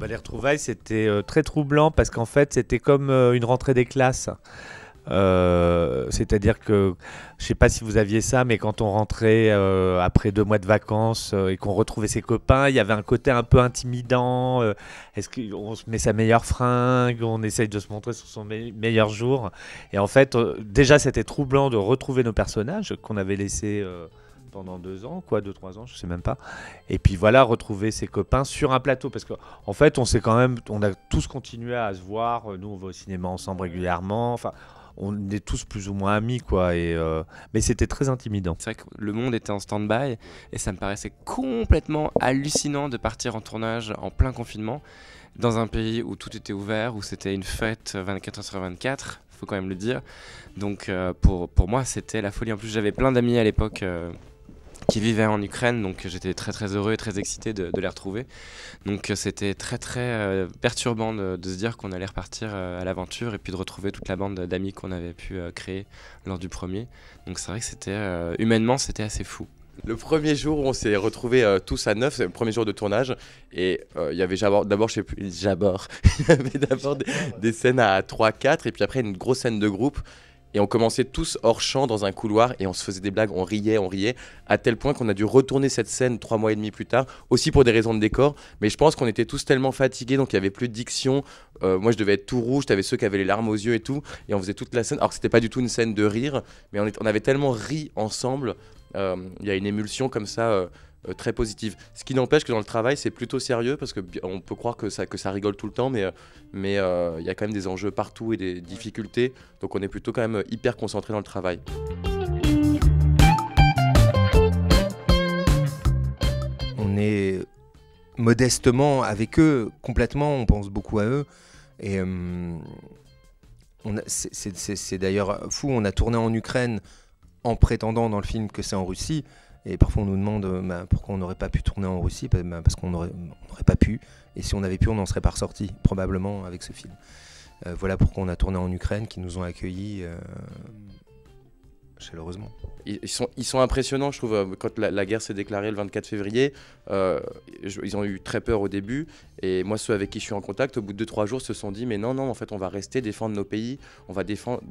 Les retrouvailles, c'était très troublant parce qu'en fait, c'était comme une rentrée des classes. C'est-à-dire que, je sais pas si vous aviez ça, mais quand on rentrait après 2 mois de vacances et qu'on retrouvait ses copains, il y avait un côté un peu intimidant. Est-ce qu'on se met sa meilleure fringue, on essaye de se montrer sur son meilleur jour. Et en fait, déjà, c'était troublant de retrouver nos personnages qu'on avait laissés pendant 2 ans, quoi, 2, 3 ans, je sais même pas. Et puis voilà, retrouver ses copains sur un plateau, parce qu'en fait, on a tous continué à se voir. Nous, on va au cinéma ensemble régulièrement. Enfin, on est tous plus ou moins amis, quoi. Mais c'était très intimidant. C'est vrai que le monde était en stand-by et ça me paraissait complètement hallucinant de partir en tournage en plein confinement dans un pays où tout était ouvert, où c'était une fête 24 heures sur 24, faut quand même le dire. Donc pour moi, c'était la folie. En plus, j'avais plein d'amis à l'époque qui vivaient en Ukraine, donc j'étais très très heureux et très excité de les retrouver. Donc c'était très très perturbant de se dire qu'on allait repartir à l'aventure et puis de retrouver toute la bande d'amis qu'on avait pu créer lors du premier. Donc c'est vrai que c'était humainement c'était assez fou. Le premier jour où on s'est retrouvés tous à 9, c'est le premier jour de tournage, et il y avait d'abord, je sais plus, il y avait d'abord des scènes à 3-4, et puis après une grosse scène de groupe. Et on commençait tous hors champ dans un couloir et on se faisait des blagues, on riait, à tel point qu'on a dû retourner cette scène 3 mois et demi plus tard, aussi pour des raisons de décor. Mais je pense qu'on était tous tellement fatigués, donc il n'y avait plus de diction. Moi, je devais être tout rouge, t'avais ceux qui avaient les larmes aux yeux et tout. Et on faisait toute la scène, alors que c'était pas du tout une scène de rire, mais on avait tellement ri ensemble. Il y a une émulsion comme ça très positive. Ce qui n'empêche que dans le travail, c'est plutôt sérieux, parce qu'on peut croire que ça rigole tout le temps, mais il y a quand même des enjeux partout et des difficultés. Donc on est plutôt quand même hyper concentré dans le travail. On est modestement avec eux, complètement, on pense beaucoup à eux. Et c'est d'ailleurs fou, on a tourné en Ukraine en prétendant dans le film que c'est en Russie. Et parfois on nous demande pourquoi on n'aurait pas pu tourner en Russie, parce qu'on n'aurait pas pu. Et si on avait pu, on n'en serait pas ressorti, probablement, avec ce film. Voilà pourquoi on a tourné en Ukraine, qui nous ont accueillis chaleureusement. Ils sont impressionnants, je trouve. Quand la guerre s'est déclarée le 24 février, ils ont eu très peur au début. Et moi, ceux avec qui je suis en contact, au bout de 2-3 jours, se sont dit mais non, en fait, on va rester défendre nos pays, on va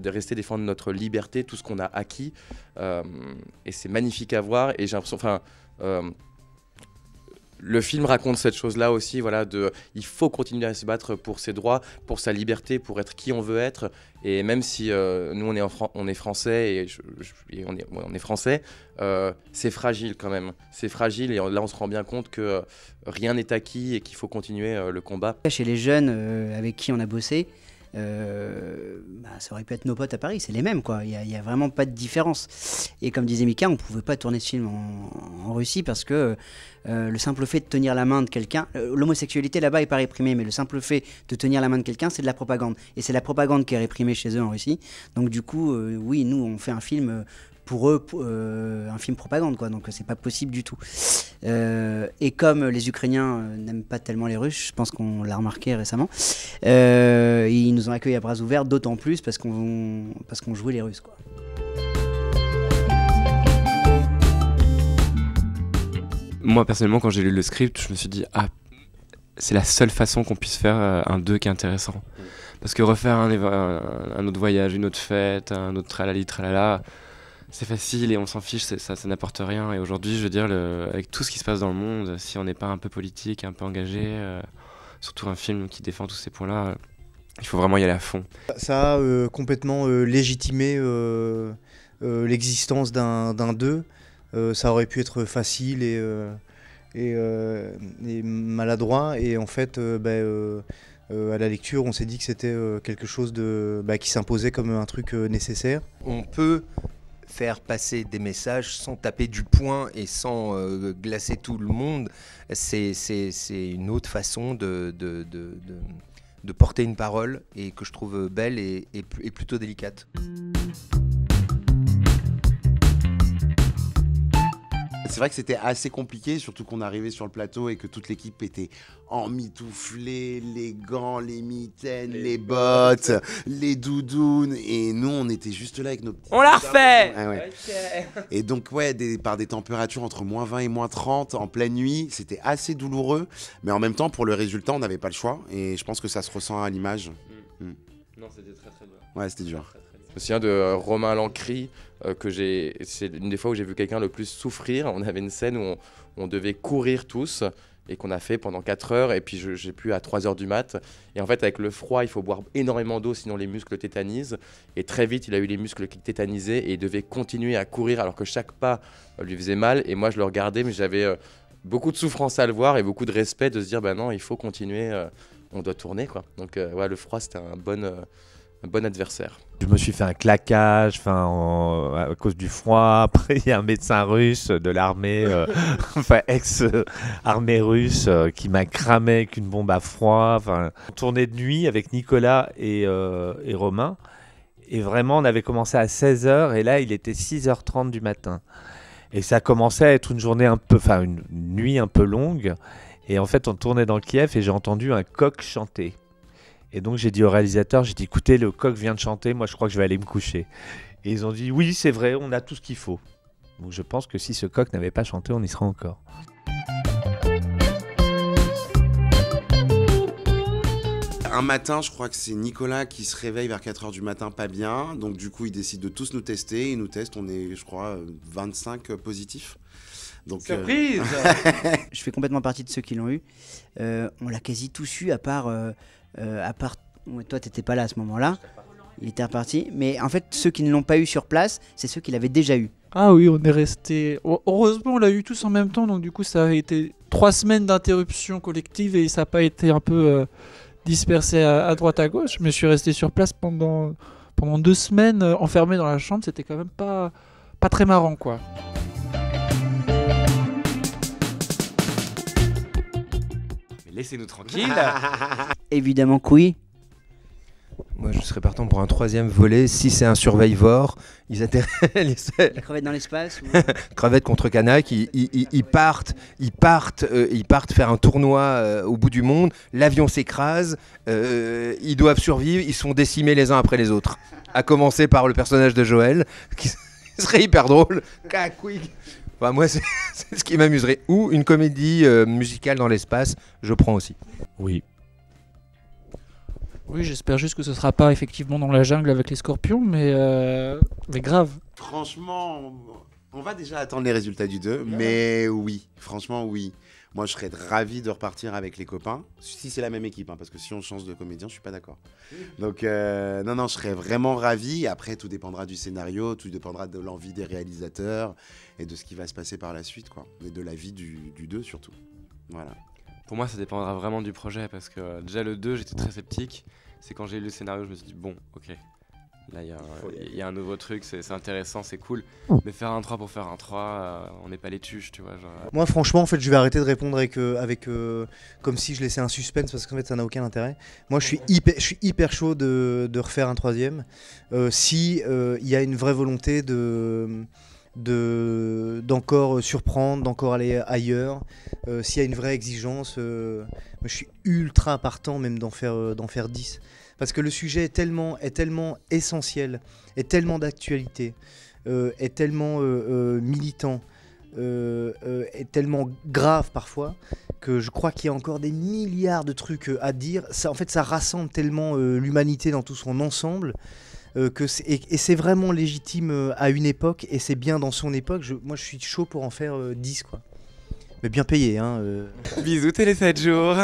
rester défendre notre liberté, tout ce qu'on a acquis. Et c'est magnifique à voir. Et j'ai l'impression, le film raconte cette chose-là aussi, voilà, il faut continuer à se battre pour ses droits, pour sa liberté, pour être qui on veut être. Et même si nous on est français et on est français, c'est fragile quand même. C'est fragile, et là on se rend bien compte que rien n'est acquis et qu'il faut continuer le combat. Chez les jeunes avec qui on a bossé, ça aurait pu être nos potes à Paris, c'est les mêmes, quoi. Il y a vraiment pas de différence. Et comme disait Mika, on pouvait pas tourner ce film en Russie parce que le simple fait de tenir la main de quelqu'un, l'homosexualité là-bas est pas réprimée, mais le simple fait de tenir la main de quelqu'un, c'est de la propagande. Et c'est la propagande qui est réprimée chez eux en Russie. Donc du coup, oui, nous on fait un film pour eux, un film propagande, quoi. Donc c'est pas possible du tout. Et comme les Ukrainiens n'aiment pas tellement les Russes, je pense qu'on l'a remarqué récemment, ils nous ont accueillis à bras ouverts, d'autant plus parce qu'on jouait les Russes, quoi. Moi personnellement, quand j'ai lu le script, je me suis dit c'est la seule façon qu'on puisse faire un 2 qui est intéressant. Parce que refaire un autre voyage, une autre fête, un autre tralali tralala, c'est facile et on s'en fiche, ça n'apporte rien. Et aujourd'hui, je veux dire, avec tout ce qui se passe dans le monde, si on n'est pas un peu politique, un peu engagé, surtout un film qui défend tous ces points-là, il faut vraiment y aller à fond. Ça a complètement légitimé l'existence d'un 2. Ça aurait pu être facile et maladroit. Et en fait, à la lecture, on s'est dit que c'était quelque chose qui s'imposait comme un truc nécessaire. On peut faire passer des messages sans taper du poing et sans glacer tout le monde. C'est une autre façon de porter une parole, et que je trouve belle et plutôt délicate. c'est vrai que c'était assez compliqué, surtout qu'on arrivait sur le plateau et que toute l'équipe était emmitouflée, les gants, les mitaines, les bottes, les doudounes, et nous on était juste là avec nos petits... On l'a refait. Ah ouais. Et donc ouais, par des températures entre moins 20 et moins 30 en pleine nuit, c'était assez douloureux, mais en même temps pour le résultat on n'avait pas le choix, et je pense que ça se ressent à l'image. Non, c'était très très dur. Ouais, c'était dur. Je me souviens de Romain Lancry, c'est une des fois où j'ai vu quelqu'un le plus souffrir. On avait une scène où on devait courir tous et qu'on a fait pendant 4 heures, et puis j'ai pu à 3 heures du mat. Et en fait, avec le froid, il faut boire énormément d'eau, sinon les muscles tétanisent. Et très vite, il a eu les muscles qui tétanisaient et il devait continuer à courir alors que chaque pas lui faisait mal. Et moi, je le regardais, mais j'avais beaucoup de souffrance à le voir et beaucoup de respect de se dire, bah non, il faut continuer, on doit tourner, quoi. Donc ouais, le froid, c'était un bon adversaire. Je me suis fait un claquage à cause du froid. Après, il y a un médecin russe de l'armée, enfin ex-armée russe, qui m'a cramé avec une bombe à froid. Enfin, on tournait de nuit avec Nicolas et Romain. Et vraiment, on avait commencé à 16h et là, il était 6h30 du matin. Et ça commençait à être une nuit un peu longue. Et en fait, on tournait dans Kiev et j'ai entendu un coq chanter. Et donc j'ai dit au réalisateur, écoutez, le coq vient de chanter, moi je crois que je vais aller me coucher. Et ils ont dit, oui c'est vrai, on a tout ce qu'il faut. Donc je pense que si ce coq n'avait pas chanté, on y serait encore. Un matin, je crois que c'est Nicolas qui se réveille vers 4h du matin, pas bien. Donc du coup, il décide de tous nous tester. Il nous teste, on est, je crois, 25 positifs. Donc, surprise. Je fais complètement partie de ceux qui l'ont eu. On l'a quasi tous eu, à part toi, t'étais pas là à ce moment-là. Il était reparti. Mais en fait, ceux qui ne l'ont pas eu sur place, c'est ceux qui l'avaient déjà eu. Ah oui, on est resté. Heureusement, on l'a eu tous en même temps, donc du coup, ça a été 3 semaines d'interruption collective et ça n'a pas été un peu dispersé à droite à gauche. Mais je suis resté sur place pendant 2 semaines enfermé dans la chambre. C'était quand même pas très marrant, quoi. Laissez-nous tranquilles. Évidemment que oui. Moi, je serais partant pour un 3e volet. Si c'est un Survivor, ils atterrissent. La crevette dans l'espace ou... Crevette contre Kanak, ils partent faire un tournoi au bout du monde. L'avion s'écrase. Ils doivent survivre. Ils sont décimés les uns après les autres. À commencer par le personnage de Joël, qui serait hyper drôle. Enfin, moi, c'est ce qui m'amuserait. Ou une comédie musicale dans l'espace, je prends aussi. Oui. Oui, j'espère juste que ce sera pas effectivement dans la jungle avec les scorpions, mais grave. Franchement, on va déjà attendre les résultats du 2, mais oui, franchement oui. Moi, je serais ravi de repartir avec les copains, si c'est la même équipe, hein, parce que si on change de comédien, je suis pas d'accord. Donc, non, je serais vraiment ravi. Après, tout dépendra du scénario, tout dépendra de l'envie des réalisateurs et de ce qui va se passer par la suite, quoi. Et de la vie du 2 surtout. Voilà. Pour moi, ça dépendra vraiment du projet, parce que déjà le 2, j'étais très sceptique. C'est quand j'ai lu le scénario, je me suis dit, bon, ok, là il y a un nouveau truc, c'est intéressant, c'est cool. Mais faire un 3 pour faire un 3, on n'est pas les tuches, tu vois. Genre... Moi, franchement, en fait, je vais arrêter de répondre comme si je laissais un suspense, parce qu'en fait, ça n'a aucun intérêt. Moi, je suis hyper chaud de refaire un 3e. Si il y a une vraie volonté d'encore surprendre, d'encore aller ailleurs, s'il y a une vraie exigence, je suis ultra partant même d'en faire 10, parce que le sujet est tellement essentiel, est tellement d'actualité, est tellement militant, est tellement grave parfois, que je crois qu'il y a encore des milliards de trucs à dire. Ça, en fait, ça rassemble tellement l'humanité dans tout son ensemble, et c'est vraiment légitime à une époque, et c'est bien dans son époque. Moi, je suis chaud pour en faire 10, quoi. Mais bien payé, hein. Bisous télé 7 jours.